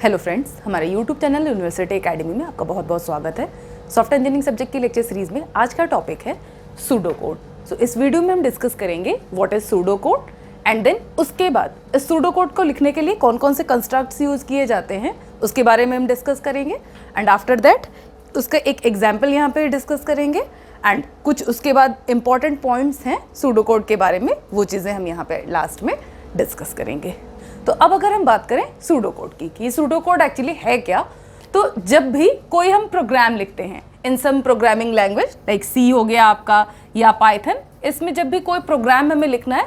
Hello friends, हमारे YouTube channel university academy में आपका बहुत बहुत स्वागत है। सॉफ्टवेयर इंजीनियरिंग सब्जेक्ट की लेक्चर सीरीज में आज का टॉपिक है सूडो कोड। सो इस वीडियो में हम डिस्कस करेंगे what is pseudo code and then उसके बाद इस सूडो कोड को लिखने के लिए कौन कौन से कंस्ट्रक्ट्स यूज किए जाते हैं उसके बारे में हम डिस्कस करेंगे। एंड आफ्टर दैट उसका एक एग्जाम्पल यहाँ पे डिस्कस करेंगे एंड कुछ उसके बाद इंपॉर्टेंट पॉइंट्स हैं सूडो कोड के बारे में, वो चीज़ें हम यहाँ पे लास्ट में डिस्कस करेंगे। तो अब अगर हम बात करें सूडो कोड की कि सूडो कोड एक्चुअली है क्या, तो जब भी कोई हम प्रोग्राम लिखते हैं इन सम प्रोग्रामिंग लैंग्वेज लाइक सी हो गया आपका या पाइथन, इसमें जब भी कोई प्रोग्राम हमें लिखना है,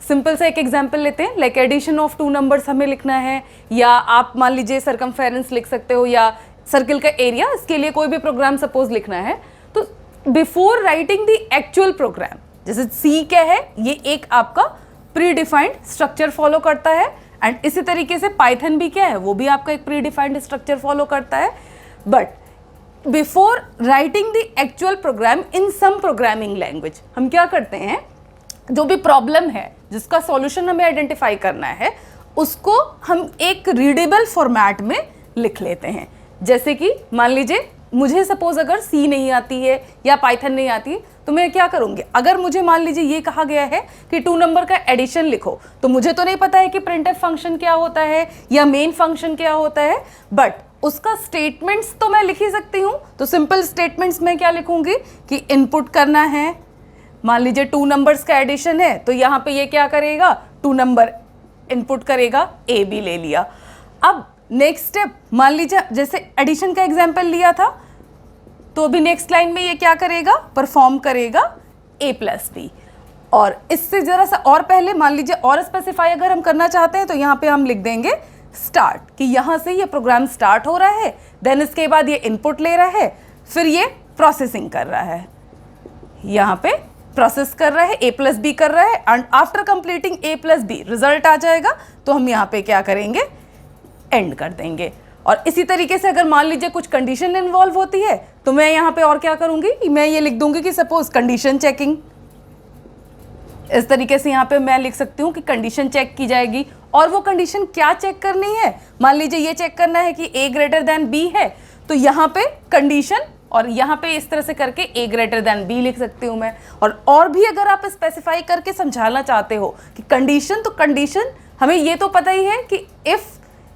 सिंपल से एक एग्जांपल लेते हैं like addition of two numbers हमें लिखना है, या आप मान लीजिए सरकमफेरेंस लिख सकते हो या सर्किल का एरिया, इसके लिए कोई भी प्रोग्राम सपोज लिखना है, तो before writing the actual program, जैसे सी क्या है, ये एक आपका प्री डिफाइंड स्ट्रक्चर फॉलो करता है एंड इसी तरीके से पाइथन भी क्या है, वो भी आपका एक प्री डिफाइंड स्ट्रक्चर फॉलो करता है। But before writing the actual program in some programming language हम क्या करते हैं, जो भी प्रॉब्लम है जिसका सॉल्यूशन हमें आइडेंटिफाई करना है उसको हम एक रीडेबल फॉर्मेट में लिख लेते हैं। जैसे कि मान लीजिए मुझे सपोज अगर सी नहीं आती है या पाइथन नहीं आती है, तो मैं क्या करूँगी, अगर मुझे मान लीजिए ये कहा गया है कि टू नंबर का एडिशन लिखो, तो मुझे तो नहीं पता है कि प्रिंटफ फंक्शन क्या होता है या मेन फंक्शन क्या होता है, बट उसका स्टेटमेंट्स तो मैं लिख ही सकती हूँ। तो सिंपल स्टेटमेंट्स में क्या लिखूंगी कि इनपुट करना है, मान लीजिए टू नंबर्स का एडिशन है, तो यहाँ पे ये क्या करेगा, टू नंबर इनपुट करेगा, ए बी ले लिया। अब नेक्स्ट स्टेप, मान लीजिए जैसे एडिशन का एग्जाम्पल लिया था, तो अभी नेक्स्ट लाइन में ये क्या करेगा, परफॉर्म करेगा a प्लस बी। और इससे जरा सा और पहले मान लीजिए और स्पेसिफाई अगर हम करना चाहते हैं, तो यहाँ पे हम लिख देंगे स्टार्ट, कि यहाँ से ये प्रोग्राम स्टार्ट हो रहा है, देन इसके बाद ये इनपुट ले रहा है, फिर ये प्रोसेसिंग कर रहा है, यहाँ पे प्रोसेस कर रहा है, a प्लस बी कर रहा है, and after completing a plus B result आ जाएगा, तो हम यहाँ पे क्या करेंगे, एंड कर देंगे। और इसी तरीके से अगर मान लीजिए कुछ कंडीशन इन्वॉल्व होती है, तो मैं यहाँ पे और क्या करूँगी कि मैं ये लिख दूंगी कि सपोज कंडीशन चेकिंग, इस तरीके से यहाँ पे मैं लिख सकती हूँ कि कंडीशन चेक की जाएगी। और वो कंडीशन क्या चेक करनी है, मान लीजिए ये चेक करना है कि a ग्रेटर देन b है, तो यहाँ पे कंडीशन और यहाँ पे इस तरह से करके a ग्रेटर देन b लिख सकती हूँ मैं। और भी अगर आप स्पेसिफाई करके समझाना चाहते हो कि कंडीशन, तो कंडीशन हमें ये तो पता ही है कि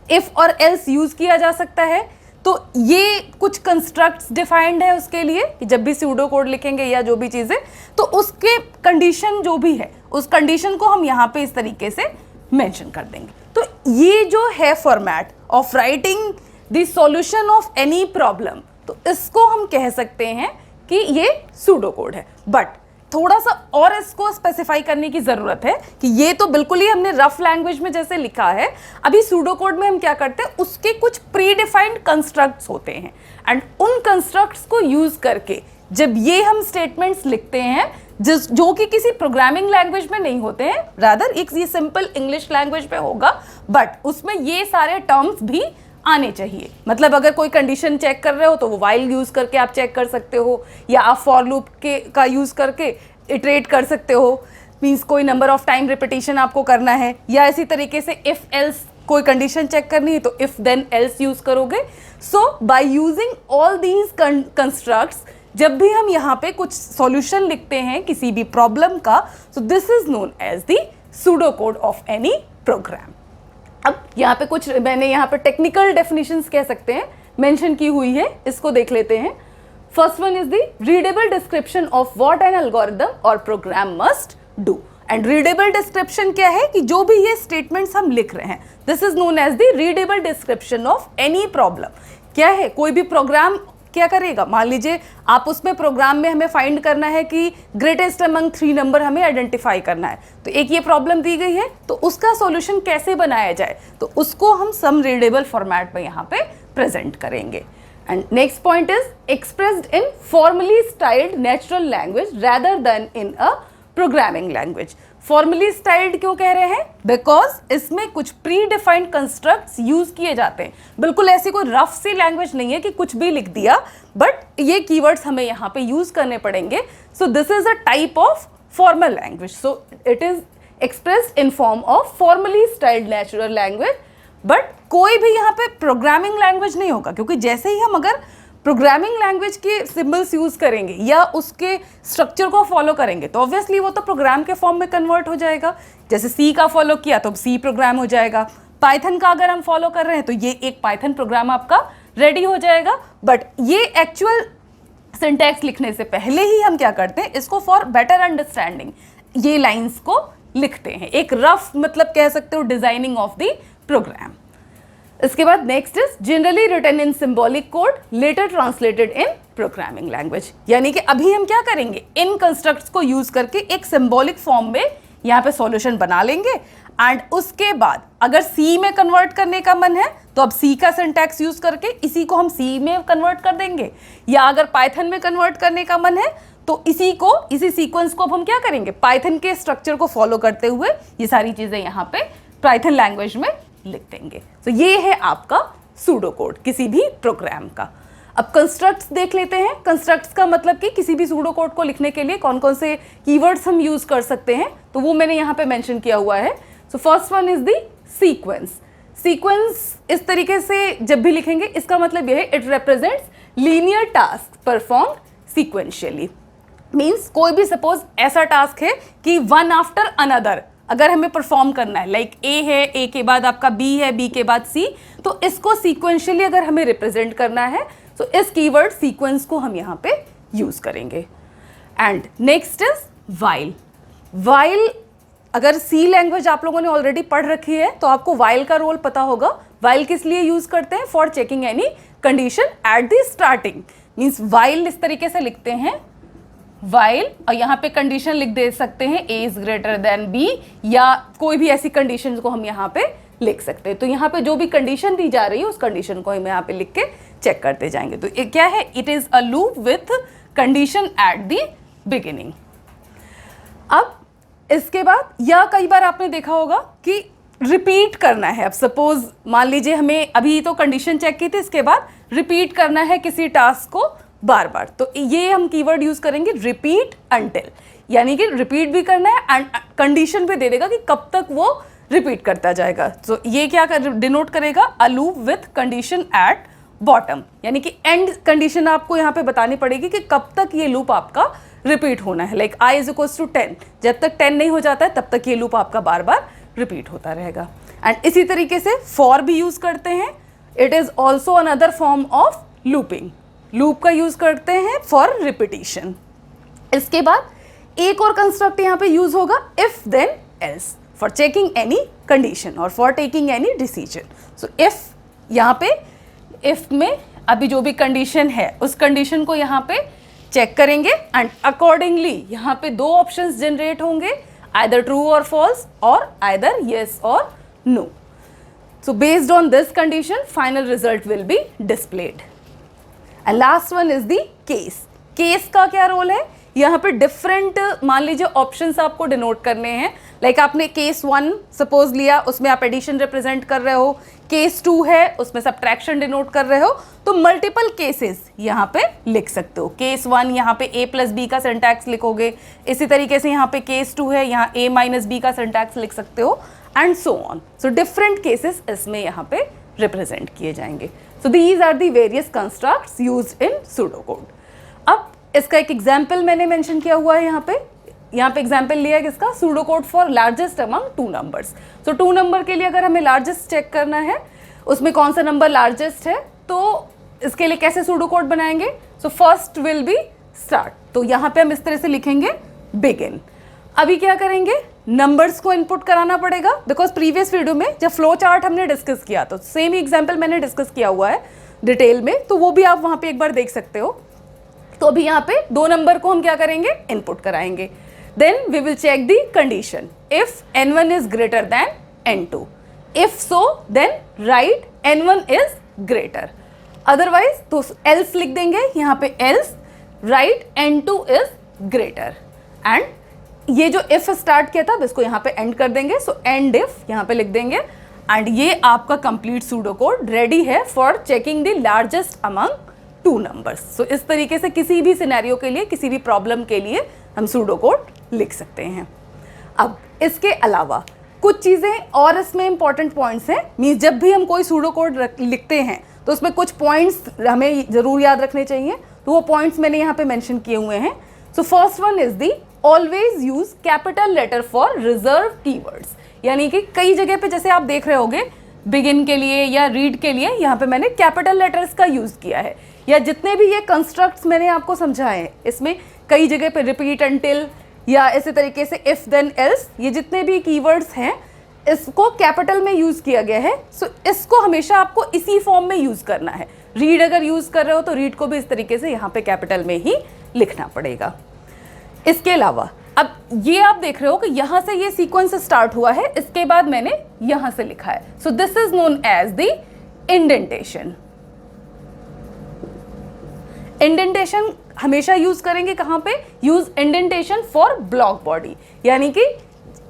इफ और एल्स यूज किया जा सकता है, तो ये कुछ कंस्ट्रक्ट्स डिफाइंड है उसके लिए कि जब भी सूडो कोड लिखेंगे या जो भी चीज़ें, तो उसके कंडीशन जो भी है उस कंडीशन को हम यहाँ पे इस तरीके से मेंशन कर देंगे। तो ये जो है format of writing the solution of any problem, तो इसको हम कह सकते हैं कि ये सूडो कोड है। बट थोड़ा सा और इसको स्पेसिफाई करने की ज़रूरत है कि ये तो बिल्कुल ही हमने रफ लैंग्वेज में जैसे लिखा है, अभी सूडो कोड में हम क्या करते हैं, उसके कुछ प्री डिफाइंड कंस्ट्रक्ट्स होते हैं एंड उन कंस्ट्रक्ट्स को यूज़ करके जब ये हम स्टेटमेंट्स लिखते हैं जो कि किसी प्रोग्रामिंग लैंग्वेज में नहीं होते हैं, रादर एक ये सिंपल इंग्लिश लैंग्वेज में होगा, बट उसमें ये सारे टर्म्स भी आने चाहिए। मतलब अगर कोई कंडीशन चेक कर रहे हो तो वो वाइल यूज़ करके आप चेक कर सकते हो, या आप फॉर लूप का यूज़ करके इटरेट कर सकते हो, मीन्स कोई नंबर ऑफ टाइम रिपीटिशन आपको करना है, या इसी तरीके से इफ़ एल्स कोई कंडीशन चेक करनी है तो इफ़ देन एल्स यूज़ करोगे। So by using all these constructs, जब भी हम यहाँ पे कुछ सॉल्यूशन लिखते हैं किसी भी प्रॉब्लम का, so this is known as the pseudo code of any program. अब यहाँ पे कुछ मैंने यहाँ पे टेक्निकल डेफिनेशंस कह सकते हैं मेंशन की हुई है, इसको देख लेते हैं। First one is the readable description of what an algorithm और program must do. And readable description क्या है कि जो भी ये स्टेटमेंट्स हम लिख रहे हैं, this is known as the readable description of any problem. क्या है, कोई भी प्रोग्राम क्या करेगा, मान लीजिए आप उसमें प्रोग्राम में हमें फाइंड करना है कि ग्रेटेस्ट अमंग 3 नंबर हमें आइडेंटिफाई करना है, तो एक ये प्रॉब्लम दी गई है, तो उसका सॉल्यूशन कैसे बनाया जाए, तो उसको हम सम रीडेबल फॉर्मेट में यहाँ पे प्रेजेंट करेंगे। And next point is expressed in formally styled natural language rather then in a programming language. Formally styled क्यों कह रहे हैं, बिकॉज इसमें कुछ प्री डिफाइंड कंस्ट्रक्ट्स यूज किए जाते हैं। बिल्कुल ऐसी कोई रफ सी लैंग्वेज नहीं है कि कुछ भी लिख दिया, बट ये कीवर्ड्स हमें यहाँ पे यूज करने पड़ेंगे। सो this is a type of formal language, so it is expressed in form of formally styled natural language, but कोई भी यहाँ पे प्रोग्रामिंग लैंग्वेज नहीं होगा, क्योंकि जैसे ही हम अगर प्रोग्रामिंग लैंग्वेज के सिंबल्स यूज करेंगे या उसके स्ट्रक्चर को फॉलो करेंगे तो ऑब्वियसली वो तो प्रोग्राम के फॉर्म में कन्वर्ट हो जाएगा। जैसे सी का फॉलो किया तो सी प्रोग्राम हो जाएगा, पाइथन का अगर हम फॉलो कर रहे हैं तो ये एक पाइथन प्रोग्राम आपका रेडी हो जाएगा। बट ये एक्चुअल सिंटैक्स लिखने से पहले ही हम क्या करते हैं, इसको फॉर बेटर अंडरस्टैंडिंग ये लाइंस को लिखते हैं, एक रफ मतलब कह सकते हो डिजाइनिंग ऑफ द प्रोग्राम। इसके बाद next is generally written in symbolic code later translated in programming language. यानी कि अभी हम क्या करेंगे, इन कंस्ट्रक्ट्स को यूज करके एक सिंबॉलिक फॉर्म में यहाँ पे सॉल्यूशन बना लेंगे एंड उसके बाद अगर सी में कन्वर्ट करने का मन है तो अब सी का सिंटैक्स यूज करके इसी को हम सी में कन्वर्ट कर देंगे, या अगर पाइथन में कन्वर्ट करने का मन है तो इसी सीक्वेंस को अब हम क्या करेंगे, पाइथन के स्ट्रक्चर को फॉलो करते हुए ये सारी चीजें यहाँ पे पाइथन लैंग्वेज में लिख देंगे। तो ये है आपका सूडो कोड किसी भी प्रोग्राम का। अब कंस्ट्रक्ट्स देख लेते हैं। कंस्ट्रक्ट्स का मतलब कि किसी भी सूडो कोड को लिखने के लिए कौन कौन से कीवर्ड्स हम यूज कर सकते हैं, तो वो मैंने यहाँ पे मेंशन किया हुआ है। सो first one is the sequence. Sequence इस तरीके से जब भी लिखेंगे इसका मतलब यह है it represents linear task perform sequentially. Means कोई भी सपोज ऐसा टास्क है कि वन आफ्टर अनदर अगर हमें परफॉर्म करना है, लाइक ए है, ए के बाद आपका बी है, बी के बाद सी, तो इसको सीक्वेंशियली अगर हमें रिप्रेजेंट करना है तो इस कीवर्ड सीक्वेंस को हम यहाँ पे यूज करेंगे। And next is while. While अगर सी लैंग्वेज आप लोगों ने ऑलरेडी पढ़ रखी है तो आपको वाइल का रोल पता होगा। वाइल किस लिए यूज करते हैं, for checking any condition at the starting. Means while इस तरीके से लिखते हैं वाइल, और यहाँ पे कंडीशन लिख दे सकते हैं ए इज ग्रेटर देन बी, या कोई भी ऐसी कंडीशन को हम यहाँ पे लिख सकते हैं। तो यहाँ पे जो भी कंडीशन दी जा रही है उस कंडीशन को हम यहाँ पे लिख के चेक करते जाएंगे। तो ये क्या है, it is a loop with condition at the beginning. अब इसके बाद या कई बार आपने देखा होगा कि रिपीट करना है। अब सपोज मान लीजिए हमें अभी तो कंडीशन चेक की थी, इसके बाद रिपीट करना है किसी टास्क को बार बार, तो ये हम कीवर्ड यूज करेंगे रिपीट अंटिल। यानी कि रिपीट भी करना है एंड कंडीशन भी दे देगा कि कब तक वो रिपीट करता जाएगा। तो ये क्या डिनोट करेगा, a loop with condition at bottom. यानी कि एंड कंडीशन आपको यहाँ पे बतानी पड़ेगी कि कब तक ये लूप आपका रिपीट होना है। Like i is equals to 10, जब तक 10 नहीं हो जाता है तब तक ये लूप आपका बार बार रिपीट होता रहेगा। एंड इसी तरीके से फॉर भी यूज करते हैं। It is also another form of looping. Loop का यूज करते हैं फॉर रिपीटिशन। इसके बाद एक और कंस्ट्रक्ट यहाँ पे यूज होगा, if then else, for checking any condition और for taking any decision. So if, यहाँ पे इफ में अभी जो भी कंडीशन है उस कंडीशन को यहाँ पे चेक करेंगे एंड अकॉर्डिंगली यहाँ पे दो ऑप्शंस जनरेट होंगे, आइदर ट्रू और फॉल्स और आइदर येस और no. So based on this condition final result will be displayed. And last one is the case. Case का क्या रोल है, यहाँ पे डिफरेंट मान लीजिए ऑप्शंस आपको डिनोट करने हैं। लाइक आपने केस 1 सपोज लिया, उसमें आप एडिशन रिप्रेजेंट कर रहे हो, केस 2 है उसमें सब्ट्रैक्शन डिनोट कर रहे हो, तो मल्टीपल केसेस यहाँ पे लिख सकते हो। केस 1 यहाँ पे a प्लस बी का सिंटैक्स लिखोगे, इसी तरीके से यहाँ पे केस 2 है, यहाँ a माइनस बी का सिंटैक्स लिख सकते हो and so on. So different cases इसमें यहाँ पे रिप्रेजेंट किए जाएंगे। So these are the various constructs used in pseudo code. अब इसका एक एग्जाम्पल मैंने मेंशन किया हुआ है यहाँ पे एग्जाम्पल लिया है किसका, pseudo code for largest among 2 numbers. तो 2 नंबर के लिए अगर हमें लार्जेस्ट चेक करना है, उसमें कौन सा नंबर लार्जेस्ट है, तो इसके लिए कैसे सूडो कोड बनाएंगे। So first will be start, तो यहाँ पे हम इस तरह से लिखेंगे बिगिन। अभी क्या करेंगे, नंबर्स को इनपुट कराना पड़ेगा, बिकॉज प्रीवियस वीडियो में जब फ्लो चार्ट हमने डिस्कस किया तो सेम ही एग्जाम्पल मैंने डिस्कस किया हुआ है डिटेल में, तो वो भी आप वहाँ पे एक बार देख सकते हो। तो अभी यहाँ पे 2 नंबर को हम क्या करेंगे, इनपुट कराएंगे। Then we will check the condition, if n1 is greater than n2, if so then write n1 is greater, otherwise तो एल्स लिख देंगे यहाँ पे, else write n2 is greater. And ये जो इफ स्टार्ट किया था इसको यहाँ पे एंड कर देंगे, सो एंड इफ यहाँ पे लिख देंगे। एंड ये आपका कंप्लीट सूडो कोड रेडी है for checking the largest among 2 numbers. So इस तरीके से किसी भी सिनेरियो के लिए, किसी भी प्रॉब्लम के लिए हम सूडो कोड लिख सकते हैं। अब इसके अलावा कुछ चीज़ें और इसमें इंपॉर्टेंट पॉइंट्स हैं, मीन्स जब भी हम कोई सूडो कोड लिखते हैं तो उसमें कुछ पॉइंट्स हमें ज़रूर याद रखने चाहिए, तो वो पॉइंट्स मैंने यहाँ पे मेंशन किए हुए हैं। So first one is the always use capital letter for reserve keywords, यानी कि कई जगह पे जैसे आप देख रहे होगे बिगिन के लिए या रीड के लिए यहाँ पे मैंने कैपिटल लेटर्स का यूज़ किया है, या जितने भी ये कंस्ट्रक्ट्स मैंने आपको समझाए हैं इसमें कई जगह पे रिपीट अंटिल या इसी तरीके से इफ देन एल्स, ये जितने भी कीवर्ड्स हैं इसको कैपिटल में यूज़ किया गया है। सो इसको हमेशा आपको इसी फॉर्म में यूज़ करना है। रीड अगर यूज़ कर रहे हो तो रीड को भी इस तरीके से यहाँ पे कैपिटल में ही लिखना पड़ेगा। इसके अलावा अब ये आप देख रहे हो कि यहाँ से ये सीक्वेंस स्टार्ट हुआ है, इसके बाद मैंने यहाँ से लिखा है। So this is known as the indentation. Indentation हमेशा यूज करेंगे कहाँ पे? Use indentation for block body, यानी कि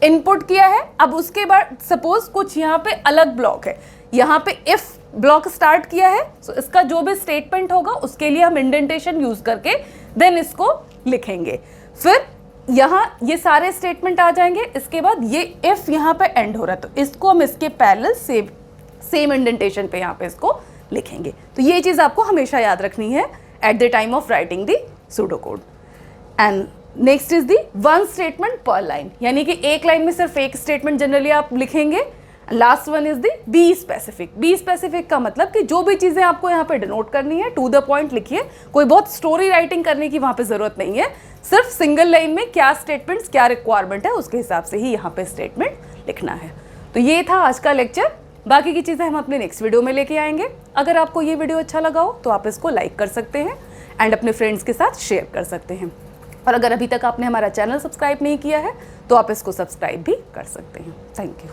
इनपुट किया है, अब उसके बाद सपोज कुछ यहाँ पे अलग ब्लॉक है, यहाँ पे इफ ब्लॉक स्टार्ट किया है, सो इसका जो भी स्टेटमेंट होगा उसके लिए हम इंडेंटेशन यूज करके देन इसको लिखेंगे। फिर यहाँ ये सारे स्टेटमेंट आ जाएंगे, इसके बाद ये इफ यहाँ पे एंड हो रहा है तो इसको हम इसके पैरेलल सेम इंडेंटेशन पे यहाँ पे इसको लिखेंगे। तो ये चीज़ आपको हमेशा याद रखनी है at the time of writing the pseudo code. And next is the one statement पर लाइन, यानी कि एक लाइन में सिर्फ एक स्टेटमेंट जनरली आप लिखेंगे। Last one is the be specific. Be specific का मतलब कि जो भी चीज़ें आपको यहाँ पे डिनोट करनी है टू द पॉइंट लिखिए, कोई बहुत स्टोरी राइटिंग करने की वहाँ पे ज़रूरत नहीं है, सिर्फ सिंगल लाइन में क्या स्टेटमेंट्स क्या रिक्वायरमेंट है उसके हिसाब से ही यहाँ पे स्टेटमेंट लिखना है। तो ये था आज का लेक्चर, बाकी की चीज़ें हम अपने नेक्स्ट वीडियो में लेके आएंगे। अगर आपको ये वीडियो अच्छा लगा हो तो आप इसको लाइक कर सकते हैं एंड अपने फ्रेंड्स के साथ शेयर कर सकते हैं, और अगर अभी तक आपने हमारा चैनल सब्सक्राइब नहीं किया है तो आप इसको सब्सक्राइब भी कर सकते हैं। Thank you.